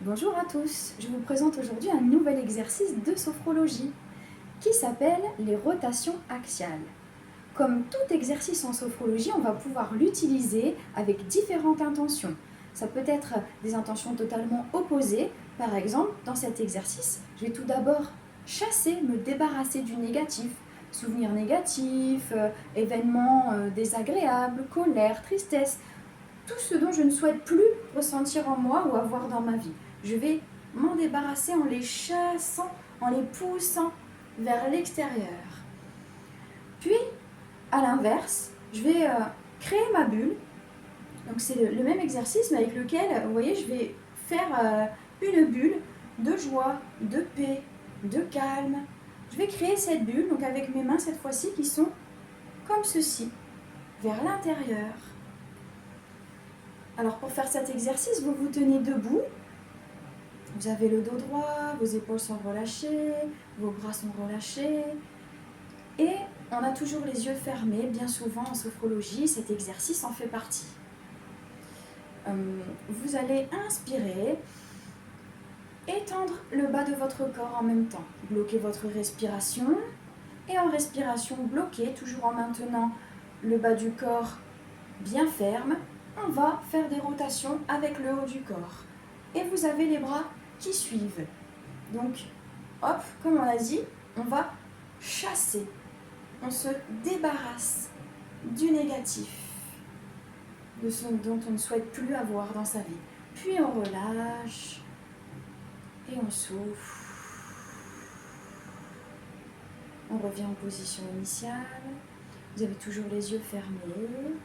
Bonjour à tous, je vous présente aujourd'hui un nouvel exercice de sophrologie qui s'appelle les rotations axiales. Comme tout exercice en sophrologie, on va pouvoir l'utiliser avec différentes intentions. Ça peut être des intentions totalement opposées. Par exemple, dans cet exercice, je vais tout d'abord chasser, me débarrasser du négatif. Souvenirs négatifs, événements désagréables, colère, tristesse, tout ce dont je ne souhaite plus ressentir en moi ou avoir dans ma vie. Je vais m'en débarrasser en les chassant, en les poussant vers l'extérieur. Puis, à l'inverse, je vais créer ma bulle. Donc c'est le même exercice, mais avec lequel, vous voyez, je vais faire une bulle de joie, de paix, de calme. Je vais créer cette bulle, donc avec mes mains cette fois-ci, qui sont comme ceci, vers l'intérieur. Alors pour faire cet exercice, vous vous tenez debout. Vous avez le dos droit, vos épaules sont relâchées, vos bras sont relâchés. Et on a toujours les yeux fermés, bien souvent en sophrologie, cet exercice en fait partie. Vous allez inspirer, étendre le bas de votre corps en même temps. Bloquez votre respiration. Et en respiration bloquée, toujours en maintenant le bas du corps bien ferme, on va faire des rotations avec le haut du corps. Et vous avez les bras qui suivent. Donc, hop, comme on a dit, on va chasser. On se débarrasse du négatif, de ce dont on ne souhaite plus avoir dans sa vie. Puis on relâche et on souffle. On revient en position initiale. Vous avez toujours les yeux fermés.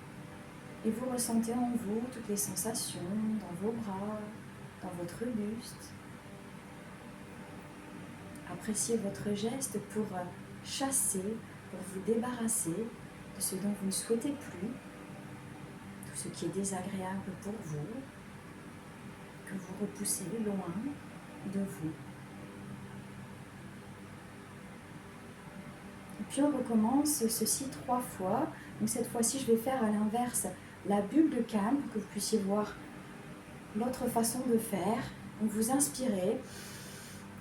Et vous ressentez en vous toutes les sensations dans vos bras, dans votre buste. Appréciez votre geste pour chasser, pour vous débarrasser de ce dont vous ne souhaitez plus, tout ce qui est désagréable pour vous, que vous repoussez loin de vous. Et puis on recommence ceci 3 fois. Donc cette fois-ci, je vais faire à l'inverse la bulle de calme pour que vous puissiez voir l'autre façon de faire. Donc vous inspirez,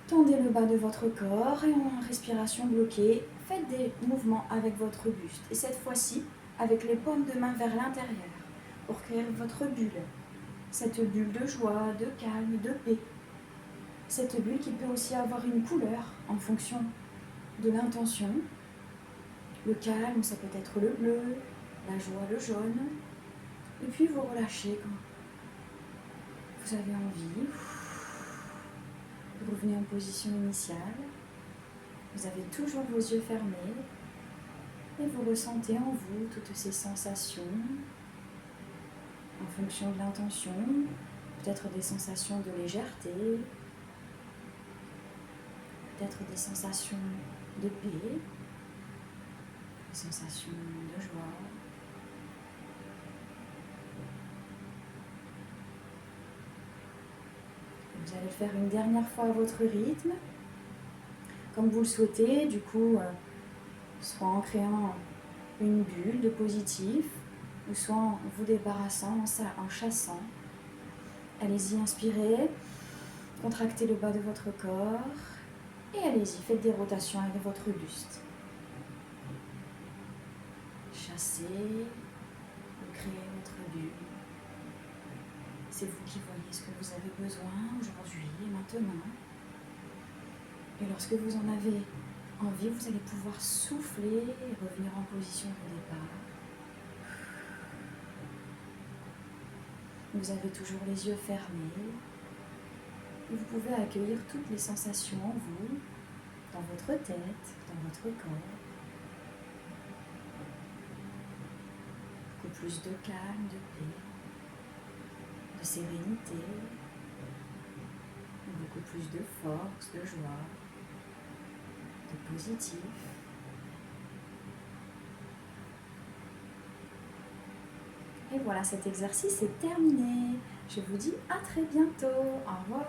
tendez le bas de votre corps et en respiration bloquée, faites des mouvements avec votre buste. Et cette fois-ci, avec les paumes de main vers l'intérieur, pour créer votre bulle. Cette bulle de joie, de calme, de paix. Cette bulle qui peut aussi avoir une couleur en fonction de l'intention. Le calme, ça peut être le bleu, la joie, le jaune. Et puis vous relâchez quand vous avez envie. Vous revenez en position initiale. Vous avez toujours vos yeux fermés. Et vous ressentez en vous toutes ces sensations en fonction de l'intention. Peut-être des sensations de légèreté. Peut-être des sensations de paix. Des sensations de joie. Vous allez le faire une dernière fois à votre rythme, comme vous le souhaitez, du coup, soit en créant une bulle de positif, ou soit en vous débarrassant, en chassant. Allez-y, inspirez, contractez le bas de votre corps, et allez-y, faites des rotations avec votre buste. Chassez, créez votre bulle. C'est vous qui voyez ce que vous avez besoin aujourd'hui et maintenant. Et lorsque vous en avez envie, vous allez pouvoir souffler et revenir en position de départ. Vous avez toujours les yeux fermés. Et vous pouvez accueillir toutes les sensations en vous, dans votre tête, dans votre corps. Beaucoup plus de calme, de paix, de sérénité, beaucoup plus de force, de joie, de positif. Et voilà, cet exercice est terminé. Je vous dis à très bientôt. Au revoir.